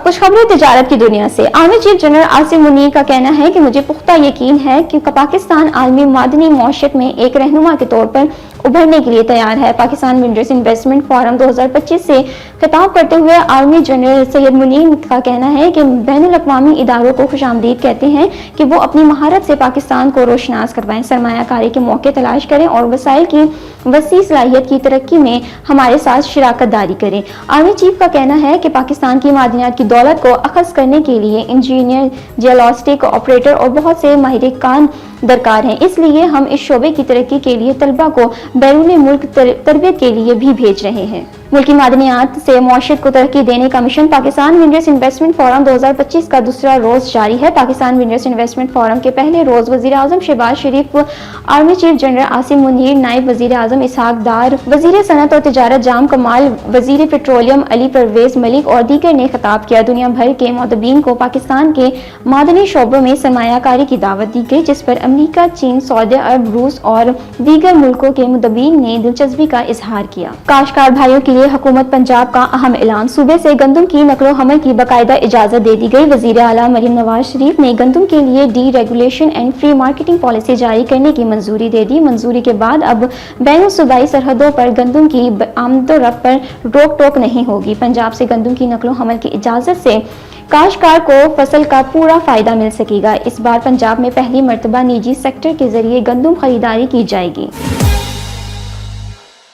कुछ खबरें तजारत की दुनिया से। Army chief general Asim Munir का कहना है कि मुझे पुख्ता यकीन है कि पाकिस्तान आलमी मादनी मौशत में एक रहनुमा के तौर पर उभरने के लिए तैयार है। पाकिस्तान विंडर्स इन्वेस्टमेंट फोरम 2025 से खिताब करते हुए आर्मी जनरल सैयद मुनीर का कहना है कि बैनुल-अक़वामी इदारों को खुशामदीद कहते हैं कि वो अपनी महारत से पाकिस्तान को रोशनास करवाएं, सरमायाकारी के मौके तलाश करें और वसाइल की वसी सलाहियत की तरक्की में हमारे साथ शिराकत दारी करें। आर्मी चीफ का कहना है कि पाकिस्तान की मादनियात की दौलत को अखज़ करने के लिए इंजीनियर, जियोलॉजिस्ट, ऑपरेटर और बहुत से माहिर कान दरकार हैं। इसलिए हम इस शोबे की तरक्की के लिए तलबा को बैरून मुल्क तरबियत के लिए भी भेज रहे हैं। मुल्की मादनियात से मौशत को तरक्की देने का मिशन पाकिस्तान विंडर्स इन्वेस्टमेंट फोरम 2025 का दूसरा रोज जारी है। पाकिस्तान विंडर्स इन्वेस्टमेंट फोरम के पहले रोज वजीर आजम Shehbaz Sharif, army chief general Asim Munir, नायब वजीर आजम इसहाक डार, वजीर सनत और तिजारत जाम कमाल, वजीर पेट्रोलियम अली परवेज मलिक और दीगर ने खिताब किया। दुनिया भर के मोतबीन को पाकिस्तान के मादनी शोबों में सरमायाकारी की दावत दी गई, जिस पर अमरीका, चीन, सऊदी अरब, रूस और दीगर मुल्कों के मुतबीन ने दिलचस्पी का इजहार किया। काश्तकार भाइयों के लिए हुकूमत पंजाब का अहम ऐलान, सूबे से गंदम की नकलो हमल की बाकायदा इजाजत दे दी गई। वजीर आला मरीम नवाज शरीफ ने गंदम के लिए D regulation and free marketing policy जारी करने की मंजूरी दे दी। मंजूरी के बाद अब बैन सूबाई सरहदों पर गंदम की आमदोरफ्त पर रोक टोक नहीं होगी। पंजाब से गंदम की नकलो हमल की इजाजत से काश्तकार को फसल का पूरा फायदा मिल सकेगा। इस बार पंजाब में पहली मर्तबा निजी सेक्टर के जरिए गंदम खरीदारी की जाएगी।